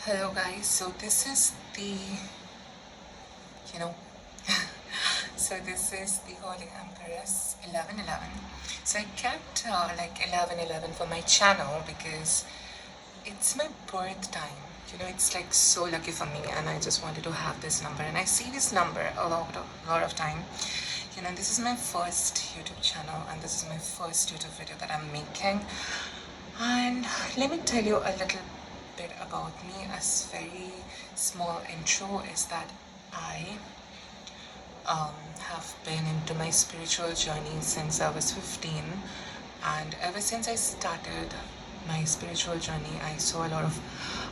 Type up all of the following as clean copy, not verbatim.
Hello guys, so this is the, you know, so this is the Holy Empress 1111. So I kept like 1111 for my channel because it's my birth time. It's like so lucky for me and I just wanted to have this number and I see this number a lot of time. This is my first YouTube channel and this is my first YouTube video that I'm making. And let me tell you a little bit about me. As very small intro is that I have been into my spiritual journey since I was 15, and ever since I started my spiritual journey I saw a lot of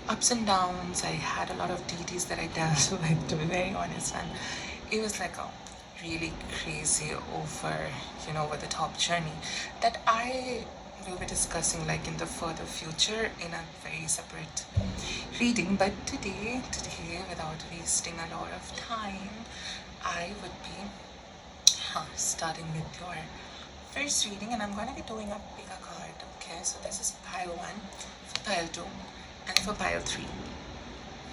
ups and downs. I had a lot of deities that I dealt with, to be very honest, and it was like a really crazy over the top journey that I will be discussing like in the further future in a very separate reading. But today, without wasting a lot of time, I would be starting with your first reading, and I'm going to be doing a bigger card. Okay, so this is pile 1, for pile 2, and for pile 3.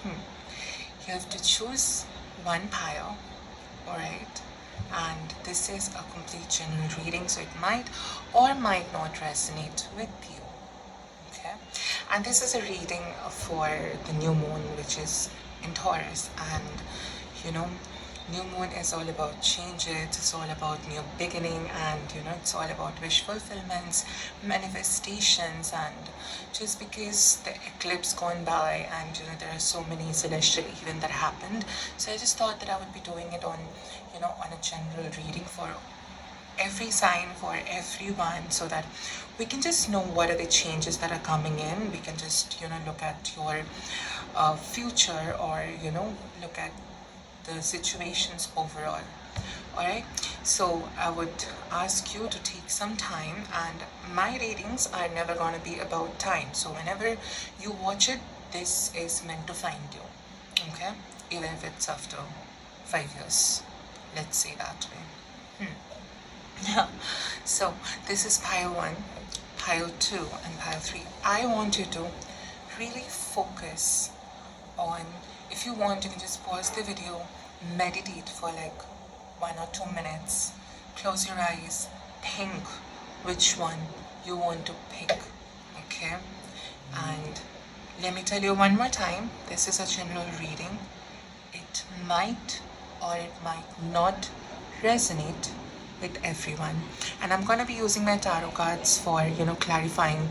You have to choose one pile, alright? And this is a complete general reading, so it might or might not resonate with you. Okay, and this is a reading for the new moon, which is in Taurus. And new moon is all about changes, it's all about new beginning, and it's all about wish fulfillments, manifestations. And just because the eclipse gone by and there are so many celestial events that happened, so I just thought that I would be doing it on on a general reading for every sign, for everyone, so that we can just know what are the changes that are coming in. We can just look at your future, or look at the situations overall. Alright, so I would ask you to take some time, and my readings are never going to be about time. So whenever you watch it, this is meant to find you. Okay, even if it's after 5 years, let's say that way. So this is pile 1, pile 2, and pile 3. I want you to really focus on, if you want you can just pause the video, meditate for like 1 or 2 minutes, close your eyes, think which one you want to pick. Okay, and let me tell you one more time, this is a general reading. It might or it might not resonate with everyone, and I'm going to be using my tarot cards for clarifying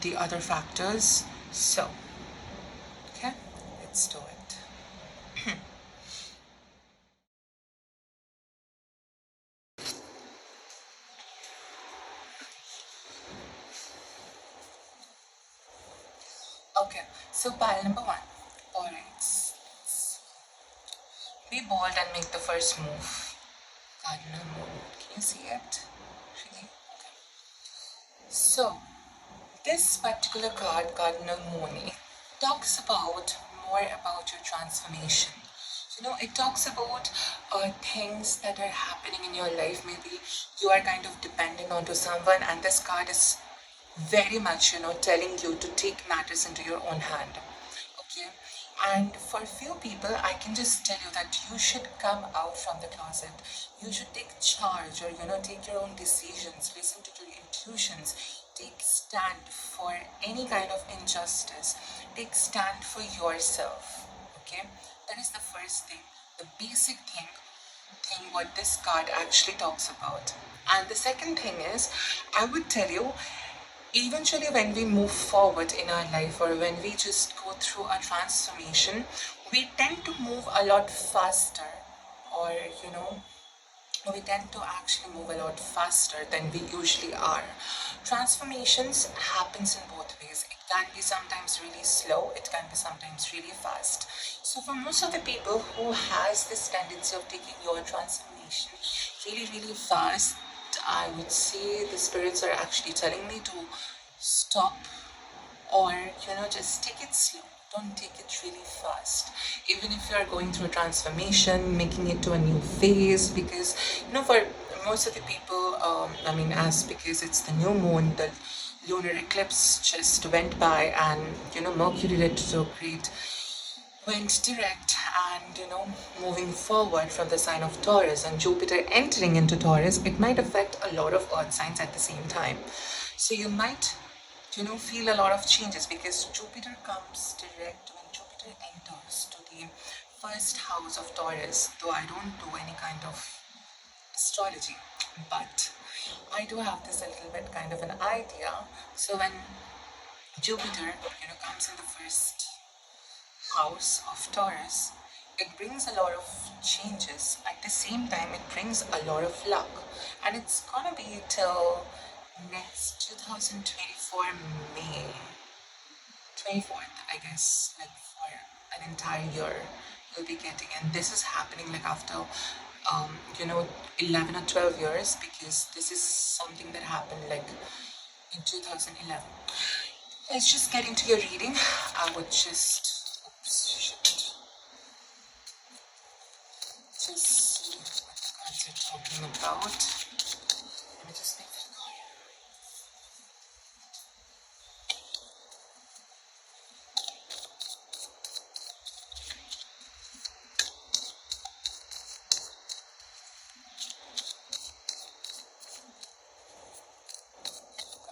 the other factors. So okay, let's do it. Okay, so pile number 1. Alright, be bold and make the first move. Cardinal moon, can you see it? Really? Okay. So this particular card, Cardinal Moon, it talks about more about your transformation. It talks about things that are happening in your life. Maybe you are kind of depending onto someone, and this card is very much, telling you to take matters into your own hand. Okay, and for few people I can just tell you that you should come out from the closet. You should take charge, or take your own decisions, listen to your intuitions, take stand for any kind of injustice, take stand for yourself. Okay, that is the first thing, the basic thing what this card actually talks about. And the second thing is, I would tell you, eventually when we move forward in our life, or when we just go through a transformation, we tend to move a lot faster, or we tend to actually move a lot faster than we usually are. Transformations happens in both ways. It can be sometimes really slow, it can be sometimes really fast. So for most of the people who has this tendency of taking your transformation really fast, I would say the spirits are actually telling me to stop, or just take it slow. Don't take it really fast, even if you are going through a transformation, making it to a new phase. Because for most of the people, as because it's the new moon, the lunar eclipse just went by, and Mercury retrograde went direct, and moving forward from the sign of Taurus, and Jupiter entering into Taurus, it might affect a lot of earth signs at the same time. So you might feel a lot of changes, because Jupiter comes direct when Jupiter enters to the first house of Taurus. Though I don't do any kind of astrology, but I do have this a little bit kind of an idea. So when Jupiter comes in the first house of Taurus, it brings a lot of changes. At the same time, it brings a lot of luck, and it's gonna be till next 2024 May 24th, I guess, like for an entire year you'll be getting. And this is happening like after 11 or 12 years, because this is something that happened like in 2011. Let's just get into your reading. I would just, oops, shit. Just see what the cards are talking about. Let me just make that clear.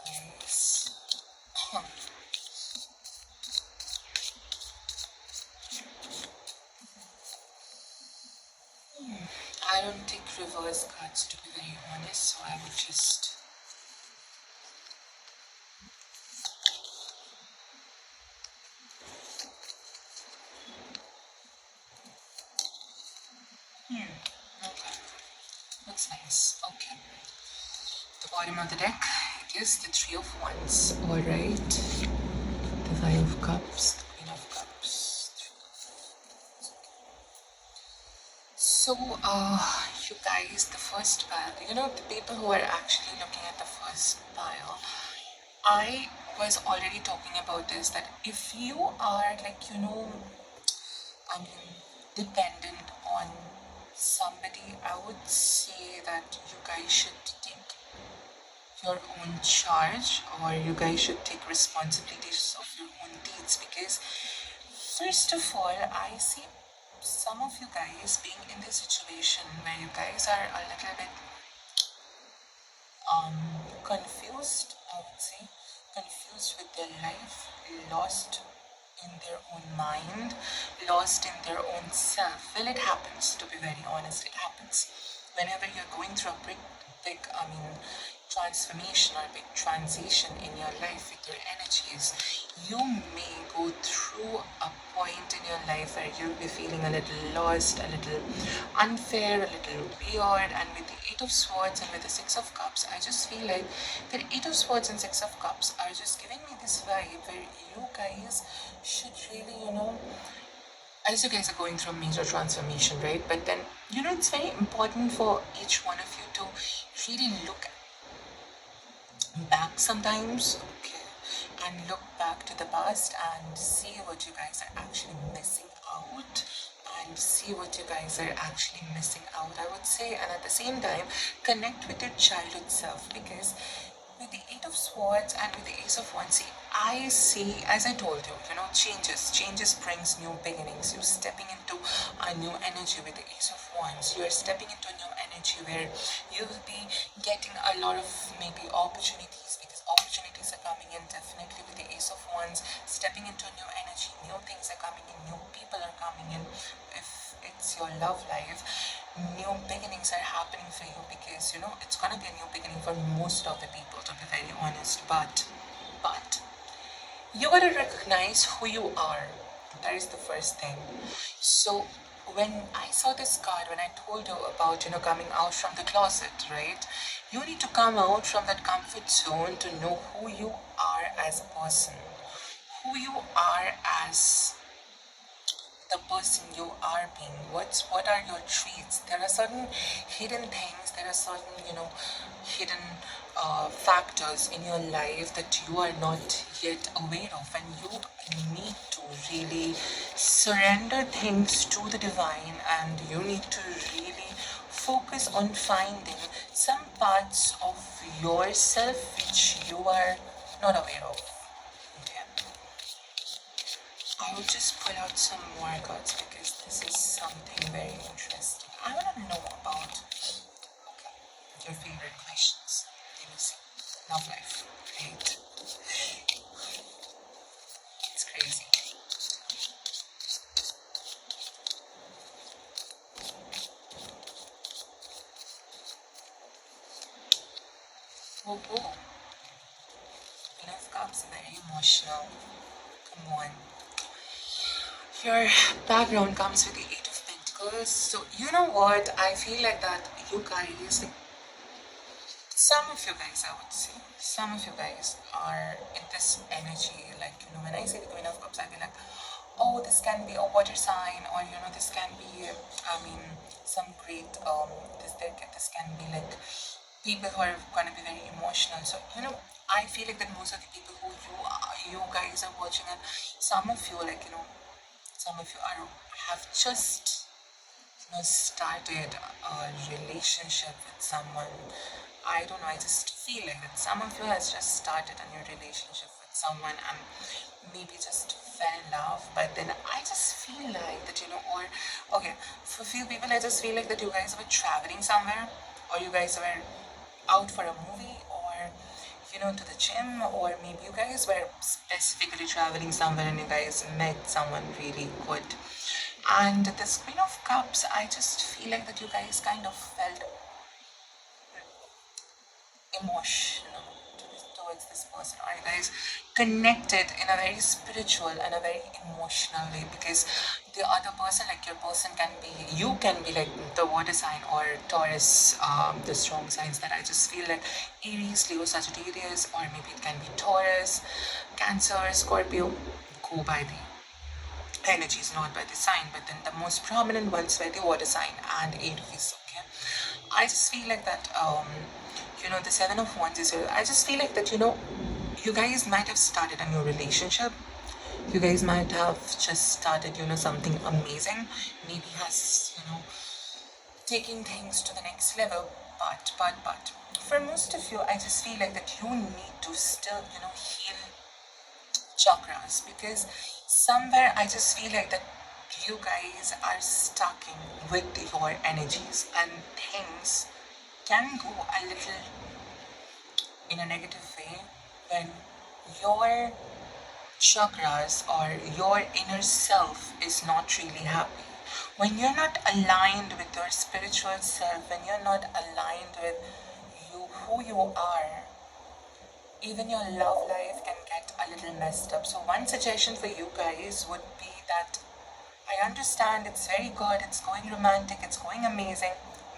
Guys. I don't take reverse cards, to be very honest, so I would just. Okay. Looks nice. Okay. The bottom of the deck, it is the Three of Wands. Alright. The Five of Cups, the Queen of Cups. So, you guys, the first pile, the people who are actually looking at the first pile, I was already talking about this, that if you are like, I mean, dependent on somebody, I would say that you guys should take your own charge, or you guys should take responsibilities of your own deeds, because first of all, I see some of you guys being in this situation where you guys are a little bit confused, I would say, confused with their life, lost in their own mind, lost in their own self. Well, it happens, to be very honest, it happens. Whenever you're going through a big, transformation or big transition in your life with your energies, you may go through a point in your life where you'll be feeling a little lost, a little unfair, a little weird. And with the Eight of Swords and with the Six of Cups, I just feel like the Eight of Swords and Six of Cups are just giving me this vibe where you guys should really, as you guys are going through a major transformation, right? But then, it's very important for each one of you to really look back sometimes, okay, and look back to the past and see what you guys are actually missing out, and see what you guys are actually missing out, I would say. And at the same time, connect with your childhood self, because with the Eight of Swords and with the Ace of Wands, see, I see, as I told you, changes brings new beginnings. You're stepping into a new energy with the Ace of Wands. You're stepping into a new energy where you will be getting a lot of maybe opportunities, because opportunities are coming in definitely with the Ace of Wands. Stepping into a new energy, new things are coming in, new people are coming in. If it's your love life, new beginnings are happening for you, because it's gonna be a new beginning for most of the people, to be very honest. But you gotta recognize who you are. That is the first thing. So when I saw this card, when I told you about coming out from the closet, right, you need to come out from that comfort zone to know who you are as a person, who you are as the person you are being. What are your traits? There are certain hidden things, there are certain hidden factors in your life that you are not yet aware of, and you need to really surrender things to the divine, and you need to really focus on finding some parts of yourself which you are not aware of. Okay. I will just pull out some more cards because this is something very interesting. I want to know about your favorite questions. Let me see. Love life. Right. It's crazy. Oh, oh. Queen of Cups, very emotional. Come on. Your background comes with the Eight of Pentacles. So you know what? I feel like that you guys, like, some of you guys, I would say, some of you guys are in this energy. Like, you know, when I say the Queen of Cups, I feel like, oh, this can be a water sign, or you know, this can be, I mean, some great, this can be like people who are going to be very emotional. So you know, I feel like that most of the people who you guys are watching, and some of you, like, you know, some of you have just, you know, started a relationship with someone. I don't know, I just feel like that some of you has just started a new relationship with someone and maybe just fell in love, but then I just feel like that, you know, or okay, for few people I just feel like that you guys were traveling somewhere, or you guys were out for a movie, or you know, to the gym, or maybe you guys were specifically traveling somewhere and you guys met someone really good. And this Queen of Cups, I just feel like that you guys kind of felt emotional towards this person, or you guys connected in a very spiritual and a very emotional way, because the other person, like your person, can be, you can be like the water sign or Taurus, the strong signs that I just feel like Aries, Leo, Sagittarius, or maybe it can be Taurus, Cancer, Scorpio. Go by the energies, not by the sign, but then the most prominent ones were the water sign and Aries. Okay, I just feel like that, you know, the Seven of Wands is here. I just feel like that, you know, you guys might have started a new relationship. You guys might have just started, you know, something amazing. Maybe has, you know, taking things to the next level. But for most of you, I just feel like that you need to still, you know, heal chakras, because somewhere I just feel like that you guys are stuck in with your energies, and things can go a little in a negative way when your chakras or your inner self is not really happy. When you're not aligned with your spiritual self, when you're not aligned with you, who you are, even your love life can get a little messed up. So one suggestion for you guys would be that I understand it's very good, it's going romantic, it's going amazing,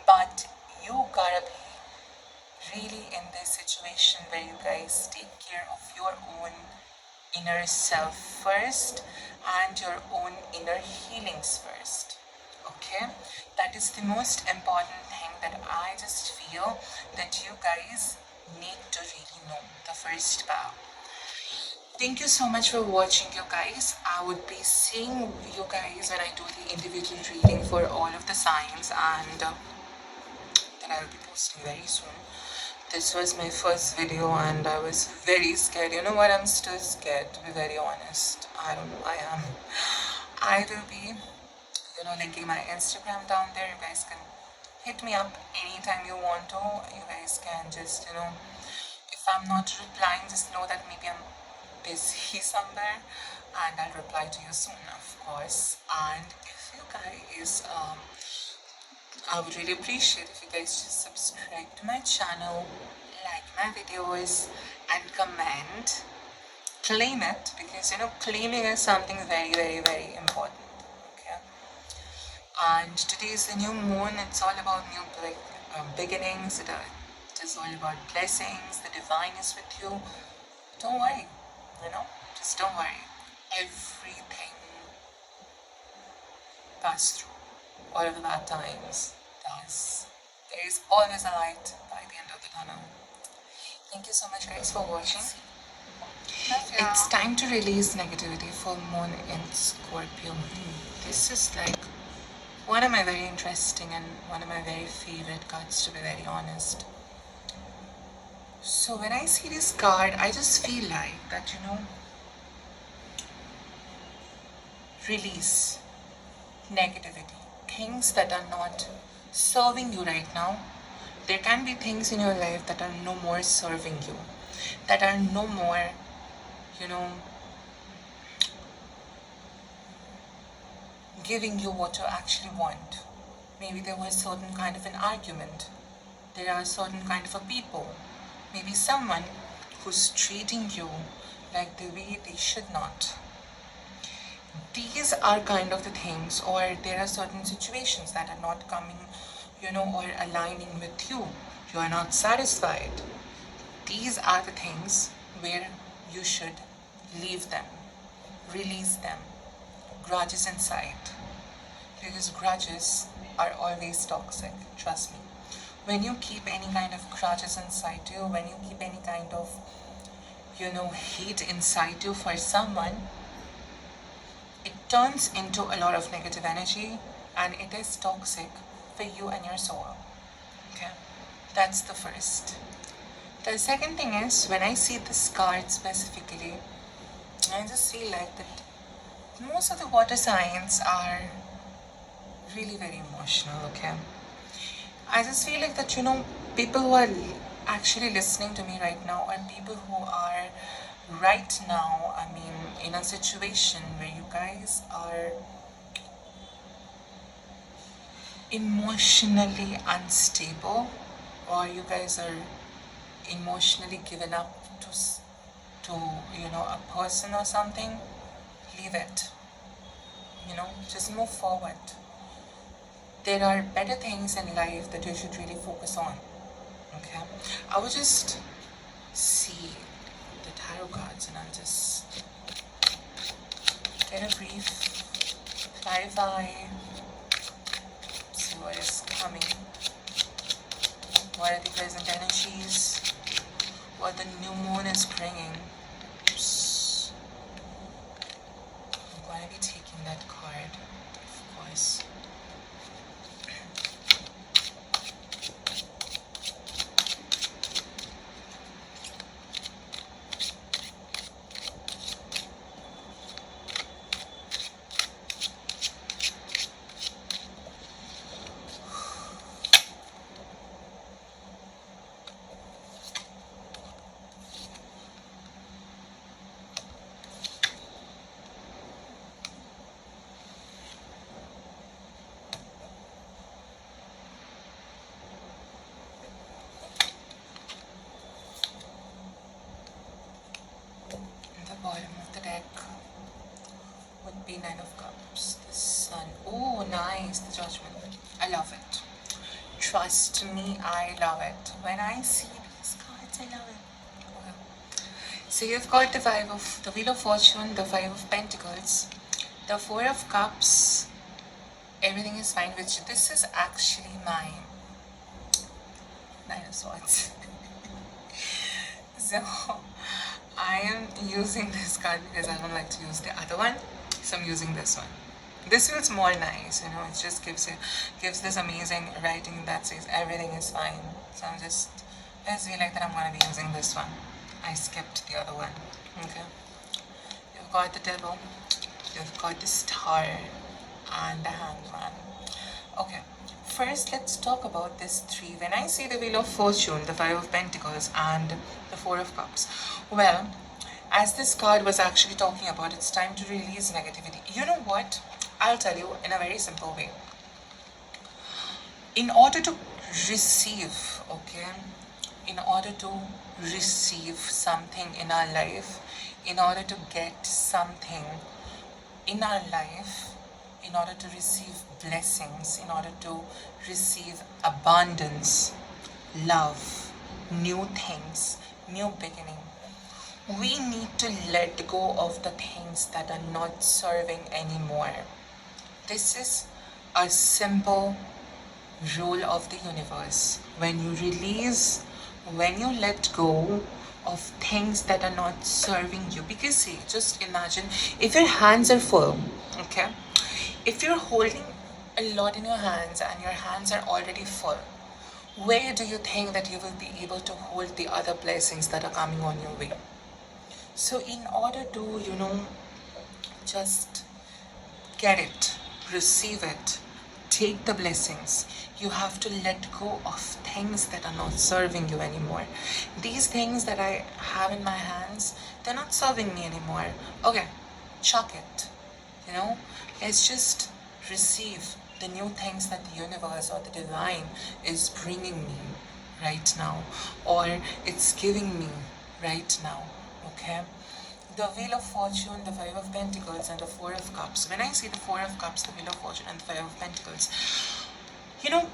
but you gotta be really in this situation where you guys take care of your own inner self first and your own inner healings first. Okay, that is the most important thing that I just feel that you guys need to really know, the first bow. Thank you so much for watching, you guys. I would be seeing you guys when I do the individual reading for all of the signs, and that I will be posting very soon. This was my first video and I was very scared. You know what? I'm still scared, to be very honest. I don't know. I am. I will be, you know, linking my Instagram down there. You guys can hit me up anytime you want to. You guys can just, you know, if I'm not replying, just know that maybe I'm busy somewhere, and I'll reply to you soon, of course. And if you guys, I would really appreciate if you guys just subscribe to my channel, like my videos, and comment. Claim it, because you know, claiming is something very, very, very important. Okay. And today is the new moon. It's all about new beginnings. It is all about blessings. The divine is with you. Don't worry. You know, just don't worry. Everything passes through. All of the bad times does. There is always a light by the end of the tunnel. Thank you so much, guys, for watching. It's time to release negativity. Full moon in Scorpio. This is like one of my very interesting and one of my very favorite cards, to be very honest. So when I see this card, I just feel like that, release negativity, things that are not serving you right now. There can be things in your life that are no more serving you, that are no more, you know, giving you what you actually want. Maybe there was certain kind of an argument. There are certain kind of a people. Maybe someone who's treating you like the way they should not. These are kind of the things, or there are certain situations that are not coming, or aligning with you. You are not satisfied. These are the things where you should leave them, release them. Grudges inside. Because grudges are always toxic, trust me. When you keep any kind of grudges inside you, when you keep any kind of, hate inside you for someone, it turns into a lot of negative energy and it is toxic for you and your soul. Okay? That's the first. The second thing is, when I see this card specifically, I just feel like that most of the water signs are really very emotional, okay? I just feel like that, people who are actually listening to me right now are people who are right now, in a situation where you guys are emotionally unstable, or you guys are emotionally given up to a person or something. Leave it. Just move forward. There are better things in life that you should really focus on. Okay? I will just see the tarot cards and I'll just get a brief, clarify, see what is coming. What are the present energies? What the new moon is bringing. I'm going to be taking that card, of course. Bottom of the deck would be Nine of Cups, the Sun. Oh, nice, the Judgment. I love it. Trust me, I love it. When I see these cards, I love it. Okay. So you've got the Wheel of Fortune, the Five of Pentacles, the Four of Cups. Everything is fine, which this is actually my Nine of Swords. So I am using this card because I don't like to use the other one, so I'm using this one. This feels more nice, it just gives this amazing writing that says everything is fine. So I feel like that I'm going to be using this one. I skipped the other one. Okay. You've got the Devil, you've got the Star, and the Hangman. Okay. First, let's talk about this three. When I see the Wheel of Fortune, the Five of Pentacles, and the Four of Cups, well, as this card was actually talking about, it's time to release negativity. You know what? I'll tell you in a very simple way. In order to receive, in order to receive something in our life, in order to get something in our life, in order to receive blessings, in order to receive abundance, love, new things, new beginning, we need to let go of the things that are not serving anymore. This is a simple rule of the universe. When you release, when you let go of things that are not serving you, because see, just imagine if your hands are full, okay, if you're holding a lot in your hands and your hands are already full, Where do you think that you will be able to hold the other blessings that are coming on your way? So in order to, just get it, receive it, take the blessings, you have to let go of things that are not serving you anymore. These things that I have in my hands, they're not serving me anymore. Okay, chuck it. Let's just receive the new things that the universe or the divine is bringing me right now, or it's giving me right now. Okay, the Wheel of Fortune, the Five of Pentacles, and the Four of Cups. When I see the Four of Cups, the Wheel of Fortune, and the Five of Pentacles, you know,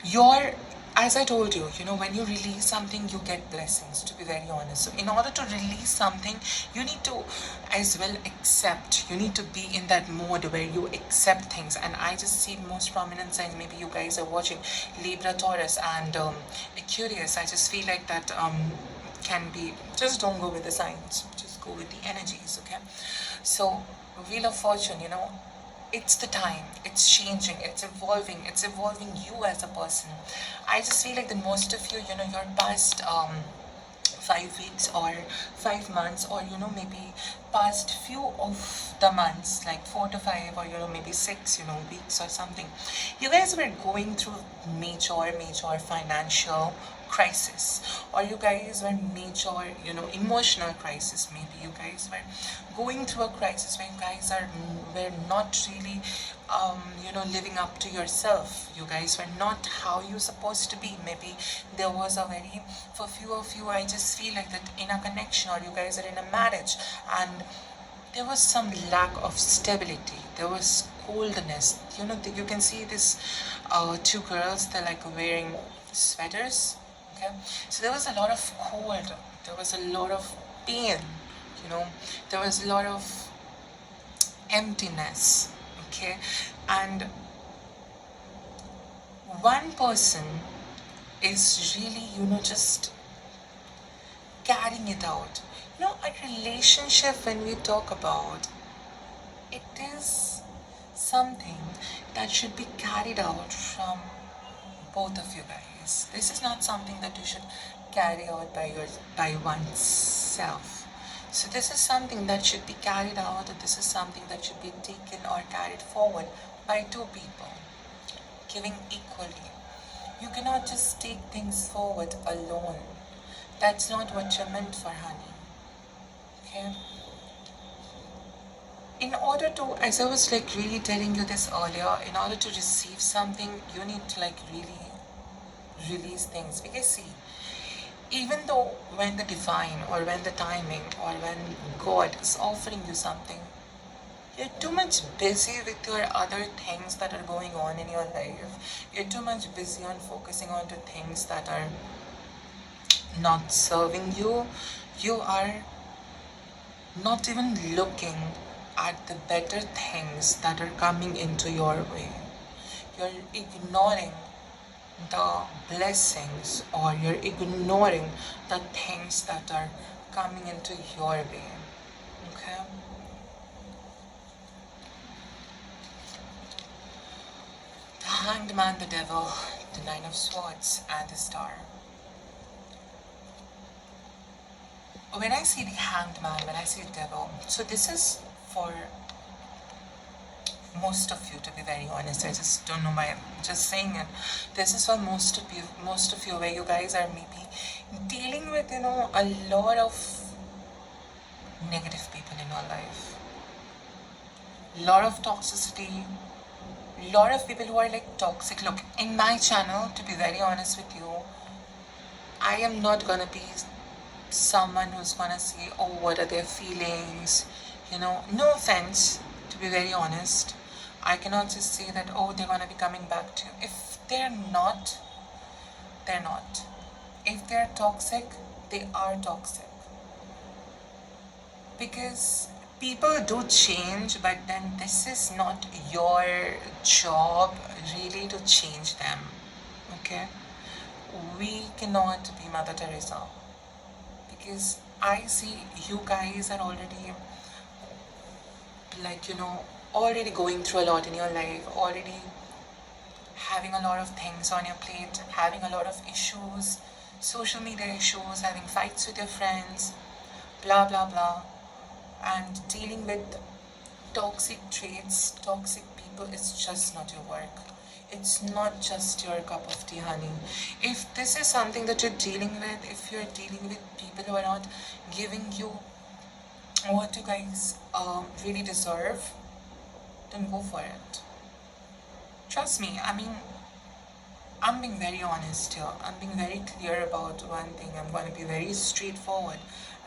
your, as I told you, when you release something, you get blessings, to be very honest. So in order to release something, you need to as well accept. You need to be in that mode where you accept things. And I just see most prominent signs. Maybe you guys are watching Libra, Taurus, and Aquarius. I just feel like that can be, just don't go with the signs, just go with the energies. Okay, so Wheel of Fortune, it's the time, it's changing, it's evolving you as a person. I just feel like that most of you, your past 5 weeks or 5 months, or maybe past few of the months, like 4 to 5, or maybe 6 weeks or something, you guys were going through major financial crisis, or you guys were major emotional crisis. Maybe you guys were going through a crisis where you guys were not really living up to yourself. You guys were not how you're supposed to be. Maybe there was a very, for few of you, I just feel like that in a connection, or you guys are in a marriage, and there was some lack of stability, there was coldness. You can see this two girls, they're like wearing sweaters. Okay, so there was a lot of cold, there was a lot of pain, there was a lot of emptiness. Okay, and one person is really just carrying it out. A relationship, when we talk about it, is something that should be carried out from both of you guys. This is not something that you should carry out by oneself. So this is something that should be carried out, and this is something that should be taken or carried forward by two people, giving equally. You cannot just take things forward alone. That's not what you're meant for, honey. Okay? In order to, as I was really telling you this earlier, in order to receive something, you need to really release things. Because see, even though when the divine, or when the timing, or when God is offering you something, you're too much busy with your other things that are going on in your life. You're too much busy on focusing on to things that are not serving you. You are not even looking at the better things that are coming into your way. You're ignoring the blessings, or you're ignoring the things that are coming into your way. Okay? The Hanged Man, the Devil, the Nine of Swords, and the Star. When I see the Hanged Man, when I see the Devil, so this is for most of you, to be very honest. I just don't know why I'm just saying it. This is for most of you, where you guys are maybe dealing with, a lot of negative people in your life. Lot of toxicity, lot of people who are toxic. Look, in my channel, to be very honest with you, I am not gonna be someone who's gonna say, oh, what are their feelings, no offense, to be very honest. I cannot just say that, oh, they're gonna be coming back to you. If they're not, they're not. If they're toxic, they are toxic. Because people do change, but then this is not your job really to change them. Okay? We cannot be Mother Teresa. Because I see you guys are already already going through a lot in your life, already having a lot of things on your plate, having a lot of issues, social media issues, having fights with your friends, blah blah blah, and dealing with toxic traits, toxic people, it's just not your work. It's not just your cup of tea, honey. If this is something that you're dealing with, if you're dealing with people who are not giving you what you guys really deserve, then go for it. Trust me, I mean, I'm being very honest here. I'm being very clear about one thing. I'm going to be very straightforward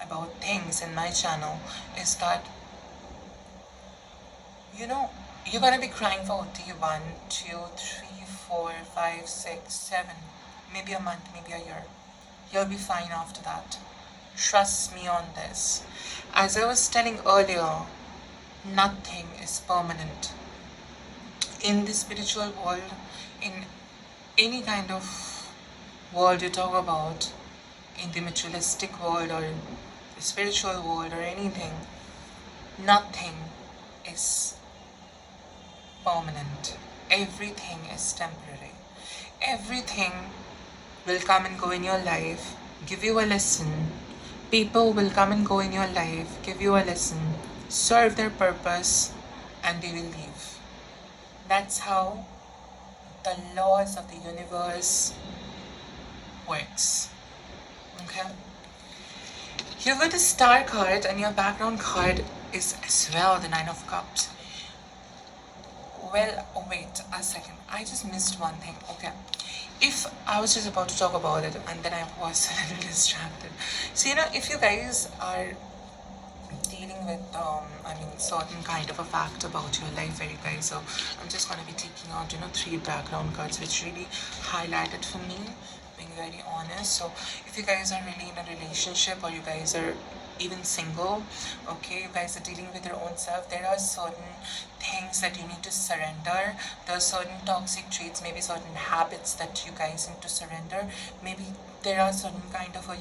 about things in my channel. Is that, you know, you're going to be crying for OT 1, 2, 3, 4, 5, 6, 7, maybe a month, maybe a year. You'll be fine after that. Trust me on this. As I was telling earlier, nothing is permanent. In the spiritual world, in any kind of world you talk about, in the materialistic world or the spiritual world or anything, nothing is permanent. Everything is temporary. Everything will come and go in your life, give you a lesson. People will come and go in your life, give you a lesson, serve their purpose, and they will leave. That's how the laws of the universe works. Okay? Here with the star card, and your background card is as well the 9 of Cups. Well, wait a second. I just missed one thing. Okay. If I was just about to talk about it and then I was a little distracted. So, if you guys are dealing with, certain kind of a fact about your life, very guys, so I'm just going to be taking out, 3 background cards which really highlighted for me, being very honest. So, if you guys are really in a relationship or you guys are even single, okay, you guys are dealing with your own self, there are certain things that you need to surrender. There are certain toxic traits, maybe certain habits that you guys need to surrender. Maybe there are certain kind of a,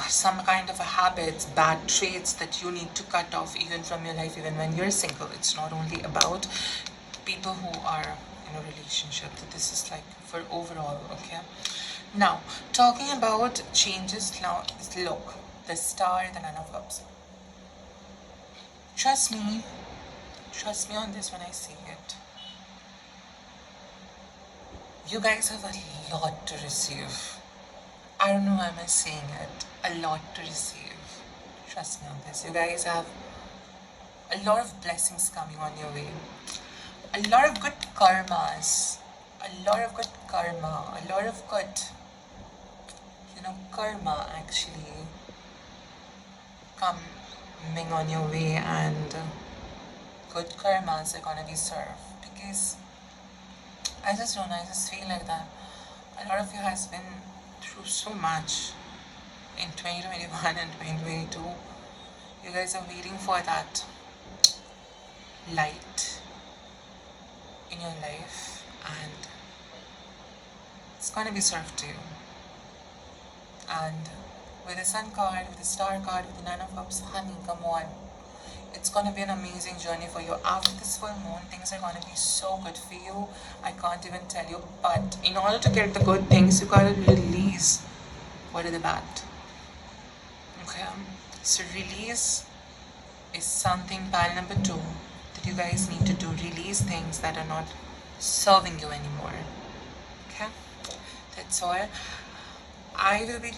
some kind of a habits, bad traits that you need to cut off even from your life, even when you're single. It's not only about people who are in a relationship. This is like for overall, okay? Now, talking about changes, now, look, the star, the 9 of Cups. Trust me on this when I say it. You guys have a lot to receive. I don't know why am I saying it. A lot to receive. Trust me on this. You guys have a lot of blessings coming on your way. A lot of good karmas. A lot of good karma. A lot of good, karma actually coming on your way, and good karmas are gonna be served. Because I just feel like that a lot of you has been through so much in 2021 and 2022. You guys are waiting for that light in your life, and it's gonna be served to you. And with the Sun card, with the Star card, with the 9 of Cups, honey, come on. It's going to be an amazing journey for you. After this full moon, things are going to be so good for you. I can't even tell you. But in order to get the good things, you got to release what are the bad. Okay? So release is something, pile number 2, that you guys need to do. Release things that are not serving you anymore. Okay? That's all. I will be,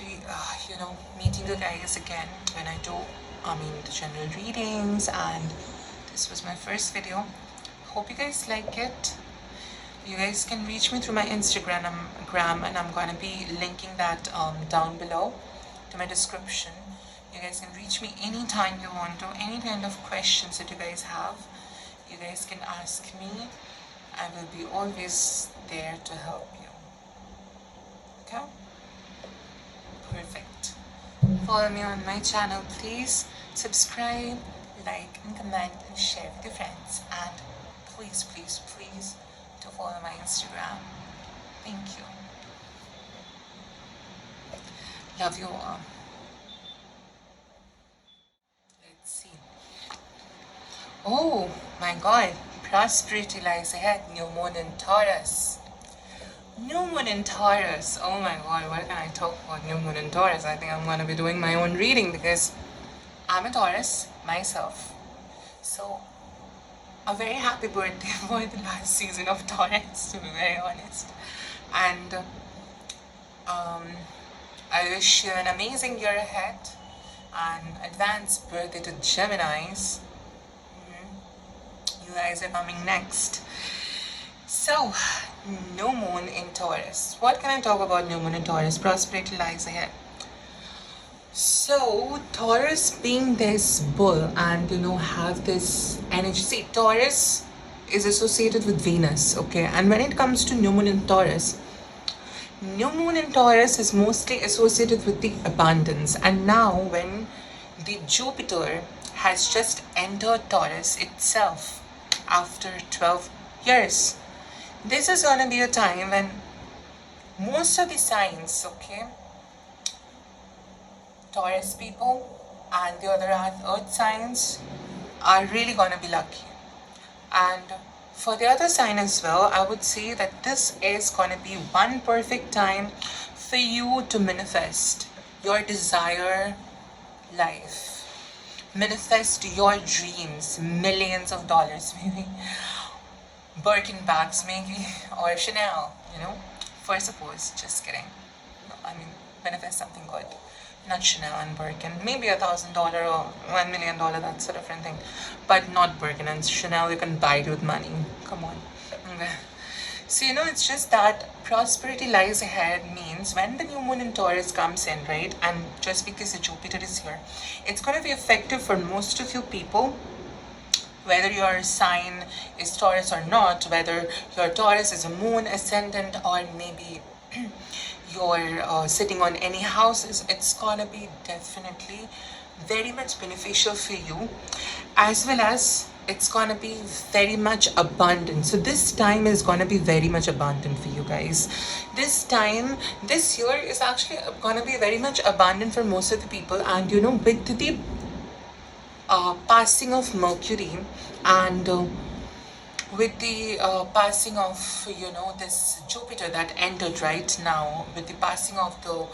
meeting you guys again when I do, the general readings, and this was my first video. Hope you guys like it. You guys can reach me through my Instagram, and I'm going to be linking that down below to my description. You guys can reach me anytime you want to, any kind of questions that you guys have. You guys can ask me. I will be always there to help you. Okay? Perfect. Follow me on my channel, please. Subscribe, like, and comment, and share with your friends. And please, please, please, to follow my Instagram. Thank you. Love you all. Let's see. Oh my God, prosperity lies ahead. New moon in Taurus. New moon in Taurus. Oh my god, what can I talk about new moon in Taurus? I think I'm going to be doing my own reading because I'm a Taurus myself. So, a very happy birthday for the last season of Taurus, to be very honest. And I wish you an amazing year ahead and advanced birthday to Geminis. You guys are coming next. So, new moon in Taurus. What can I talk about new moon in Taurus? Prosperity lies ahead. So, Taurus being this bull and have this energy. See, Taurus is associated with Venus, okay? And when it comes to new moon in Taurus is mostly associated with the abundance. And now, when the Jupiter has just entered Taurus itself after 12 years, this is going to be a time when most of the signs, okay, Taurus people and the other earth signs are really going to be lucky. And for the other sign as well, I would say that this is going to be one perfect time for you to manifest your desire life. Manifest your dreams, millions of dollars maybe, Birkin bags maybe, or Chanel, for suppose, just kidding. No, I mean, manifest something good. Not Chanel and Birkin, maybe $1,000 or $1 million, that's a different thing. But not Birkin and Chanel, you can buy it with money. Come on. Okay. So, it's just that prosperity lies ahead means when the new moon in Taurus comes in, right? And just because the Jupiter is here, it's going to be effective for most of you people, whether your sign is Taurus or not, whether your Taurus is a moon ascendant or maybe you're sitting on any houses, it's gonna be definitely very much beneficial for you, as well as it's gonna be very much abundant. So this time is gonna be very much abundant for you guys. This year is actually gonna be very much abundant for most of the people. And with the passing of Mercury and with the passing of this Jupiter that entered right now, with the passing of the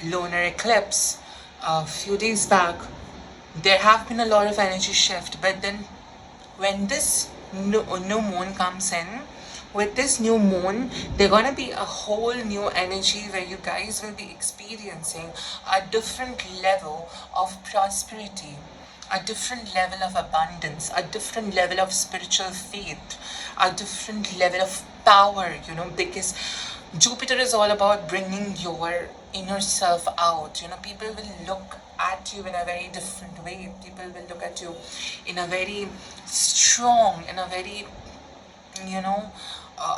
lunar eclipse a few days back, there have been a lot of energy shift. But then when this new moon comes in, with this new moon, there's gonna be a whole new energy where you guys will be experiencing a different level of prosperity, a different level of abundance, a different level of spiritual faith, a different level of power, because Jupiter is all about bringing your inner self out. People will look at you in a very different way. People will look at you in a very strong, in a very,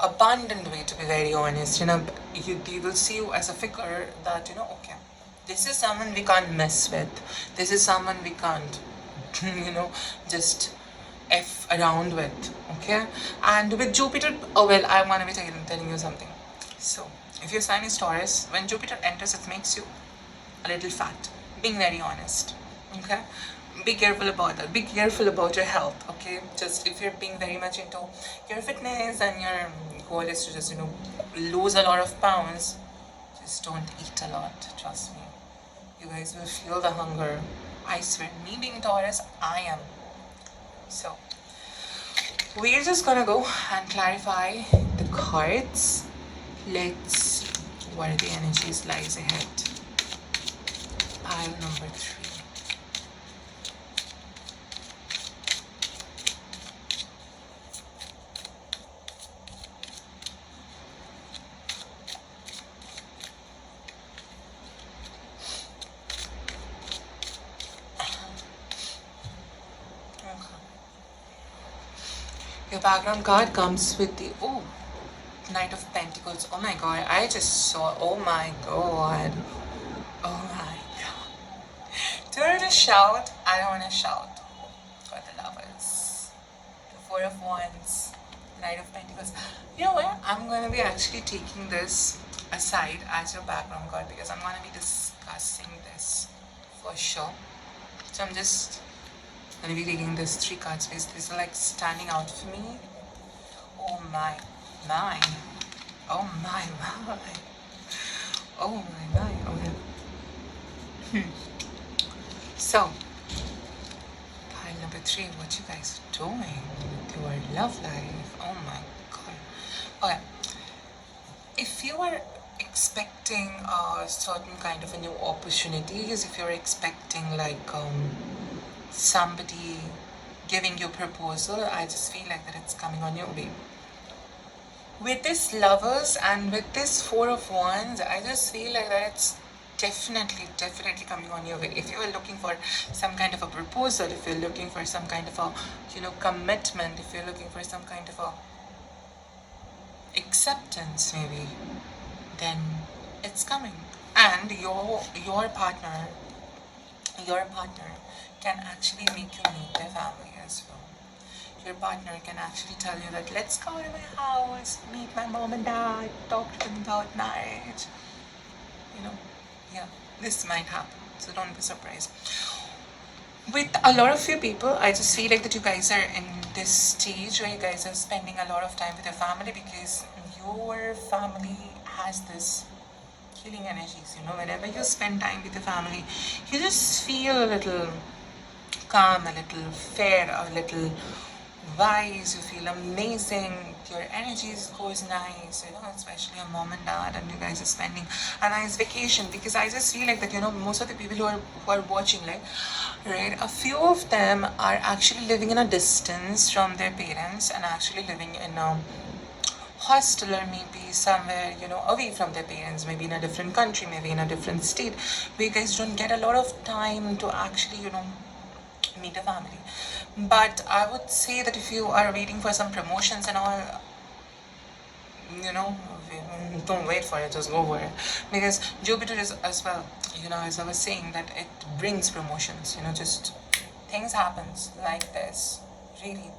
abundant way, to be very honest. They will see you as a figure that, okay, this is someone we can't mess with. This is someone we can't just F around with, okay? And with Jupiter, I want to be telling you something. So, if your sign is Taurus, when Jupiter enters, it makes you a little fat, being very honest, okay? Be careful about that. Be careful about your health, okay? Just if you're being very much into your fitness and your goal is to just, lose a lot of pounds, just don't eat a lot, trust me. You guys will feel the hunger. I swear, me being Taurus, I am. So, we're just gonna go and clarify the cards. Let's see what are the energies lies ahead. Pile number 3. Your background card comes with the Knight of Pentacles. Oh my god, I just saw, oh my god. Do I want to shout? I don't want to shout. For the lovers. The Four of Wands. Knight of Pentacles. You know what? I'm going to be actually taking this aside as your background card because I'm going to be discussing this for sure. So I'm just going to be taking these 3 cards because these are like standing out for me Oh my, my. Oh my, my. Oh my, my. Okay. So, pile number 3, what you guys are doing with your love life? Oh my god. Okay. If you are expecting a certain kind of a new opportunities, if you're expecting like somebody giving you proposal, I just feel like that it's coming on your way. With this lovers and with this 4 of wands, I just feel like that it's definitely coming on your way. If you are looking for some kind of a proposal, if you're looking for some kind of a commitment, if you're looking for some kind of a acceptance maybe, then it's coming. And your partner can actually make you meet their family as well. Your partner can actually tell you that let's go to my house, meet my mom and dad, talk to them about marriage. Yeah, this might happen, so don't be surprised. With a lot of you people, I just feel like that you guys are in this stage where you guys are spending a lot of time with your family, because your family has this healing energies. Whenever you spend time with your family, you just feel a little calm, a little fair, a little wise. You feel amazing. Your energies goes nice, especially your mom and dad, and you guys are spending a nice vacation. Because I just feel like that most of the people who are watching, like, right, a few of them are actually living in a distance from their parents and actually living in a hostel, or maybe somewhere away from their parents, maybe in a different country, maybe in a different state, where you guys don't get a lot of time to actually meet a family. But I would say that if you are waiting for some promotions and all, don't wait for it, just go for it. Because Jupiter is as well, as I was saying, that it brings promotions. Just things happens like this, really.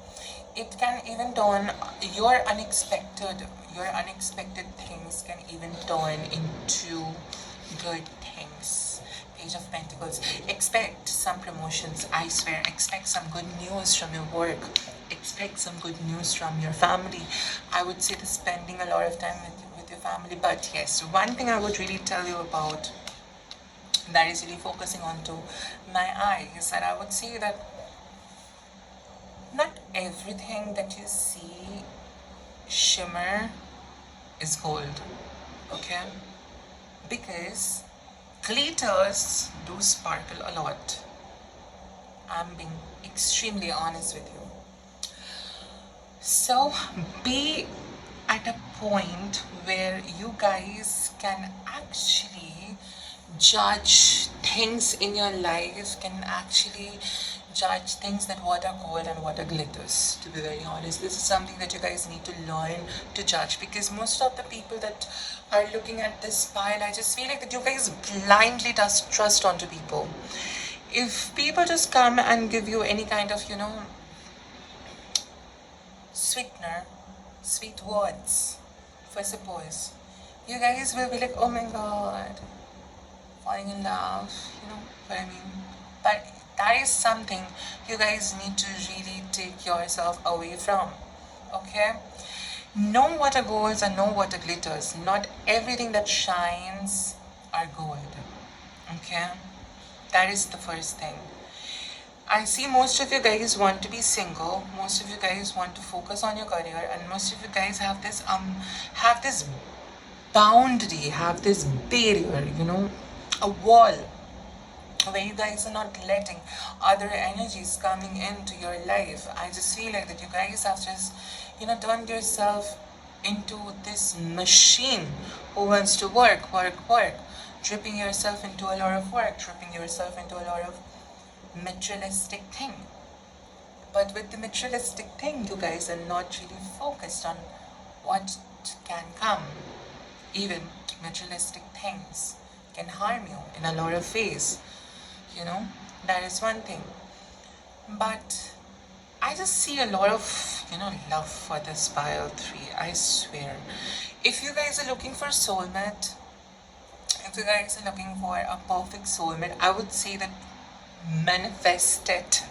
It can even turn your unexpected things can even turn into good things. Page of Pentacles. Expect some promotions, I swear. Expect some good news from your work. Expect some good news from your family. I would say that spending a lot of time with your family. But yes, one thing I would really tell you about, that is really focusing on to my eye, is that I would say that not everything that you see shimmer is gold, okay? Because glitters do sparkle a lot. I'm being extremely honest with you. So be at a point where you guys can actually judge things in your life, can actually judge things, that what are gold and what are glitters. To be very honest, this is something that you guys need to learn to judge, because most of the people that are looking at this pile, I just feel like that you guys blindly just trust onto people. If people just come and give you any kind of sweetener, sweet words, for suppose, you guys will be like, oh my god, falling in love, what I mean. But that is something you guys need to really take yourself away from, okay? Know what are golds and know what are glitters. Not everything that shines are gold, okay? That is the first thing. I see most of you guys want to be single, most of you guys want to focus on your career, and most of you guys have this boundary, have this barrier, a wall, where you guys are not letting other energies coming into your life. I just feel like that you guys have just, turned yourself into this machine who wants to work, tripping yourself into a lot of work, tripping yourself into a lot of materialistic thing. But with the materialistic thing, you guys are not really focused on what can come. Even materialistic things can harm you in a lot of ways. That is one thing. But I just see a lot of, love for this pile 3, I swear. If you guys are looking for soulmate, if you guys are looking for a perfect soulmate, I would say that manifest it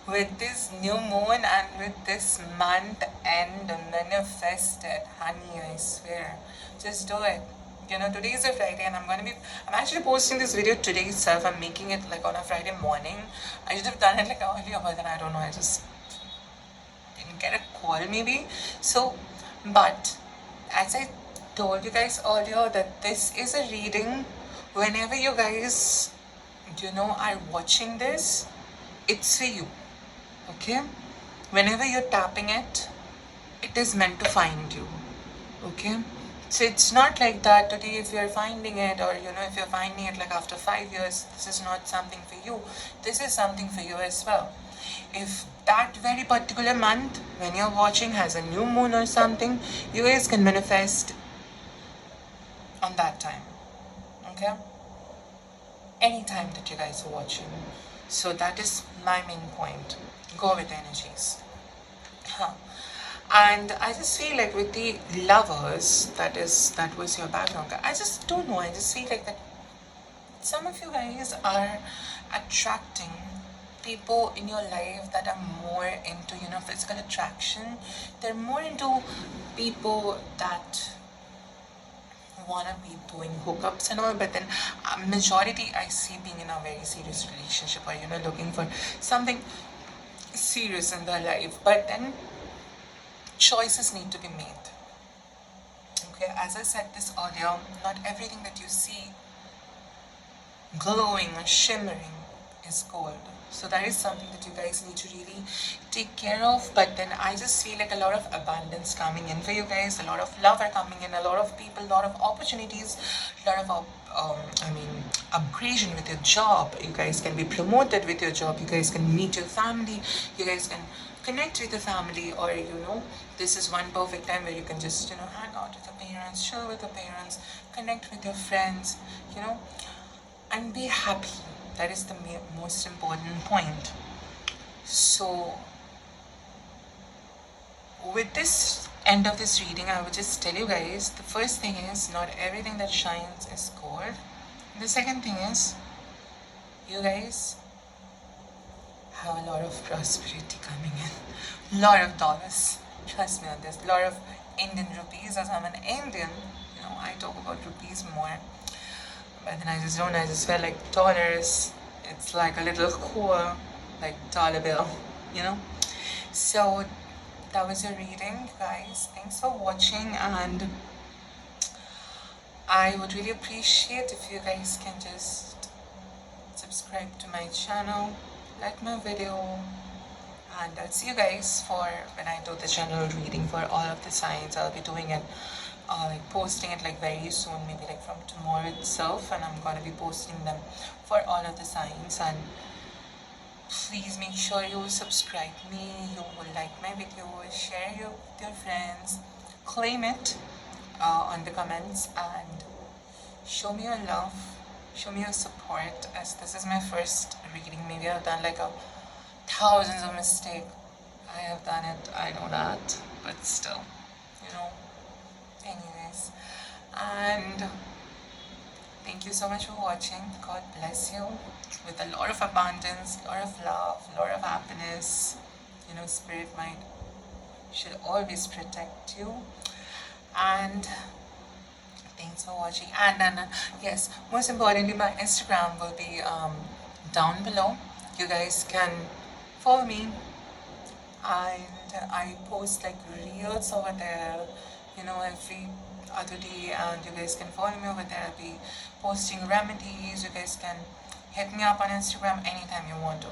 with this new moon and with this month end, manifest it, honey, I swear. Just do it. You know, today is a Friday and I'm actually posting this video today itself. I'm making it like on a Friday morning. I should have done it like earlier, but then I don't know, I just didn't get a call maybe. So, but as I told you guys earlier that this is a reading. Whenever you guys, are watching this, it's for you. Okay, whenever you're tapping it, it is meant to find you. Okay, so it's not like that today if you're finding it, or if you're finding it like after 5 years, this is not something for you. This is something for you as well. If that very particular month when you're watching has a new moon or something, you guys can manifest on that time. Okay, anytime that you guys are watching. So that is my main point. Go with the energies. And I just feel like with the lovers, that was your background. I just don't know. I just feel like that some of you guys are attracting people in your life that are more into physical attraction. They're more into people that want to be doing hookups and all, but then majority I see being in a very serious relationship, or looking for something serious in their life. But then choices need to be made. Okay, as I said this earlier, not everything that you see glowing or shimmering is gold. So that is something that you guys need to really take care of. But then I just feel like a lot of abundance coming in for you guys, a lot of love are coming in, a lot of people, a lot of opportunities, a lot of upgradation with your job. You guys can be promoted with your job. You guys can meet your family. You guys can connect with your family, or this is one perfect time where you can just hang out with your parents, chill with your parents, connect with your friends, and be happy. That is the most important point. So with this end of this reading, I would just tell you guys, the first thing is, not everything that shines is gold. The second thing is, you guys have a lot of prosperity coming in, a lot of dollars. Trust me on this. A lot of Indian rupees, as I'm an Indian, I talk about rupees more. But then I just felt like dollars, it's like a little cool, like dollar bill, So that was your reading, guys. Thanks for watching, and I would really appreciate if you guys can just subscribe to my channel, like my video, and I'll see you guys for when I do the general reading for all of the signs. I'll be doing it, like posting it like very soon, maybe like from tomorrow itself, and I'm gonna be posting them for all of the signs. And please make sure you subscribe me, you will like my video, share it with your friends, claim it on the comments, and show me your love, show me your support, as this is my first reading. Maybe I've done like thousands of mistakes. I have done it, I know that, but still, anyways. And thank you so much for watching. God bless you with a lot of abundance, a lot of love, a lot of happiness. Spirit mind should always protect you. And thanks for watching. And then yes, most importantly, my Instagram will be down below. You guys can follow me, and I post like reels over there, every other day, and you guys can follow me over there. I'll be posting remedies. You guys can hit me up on Instagram anytime you want to.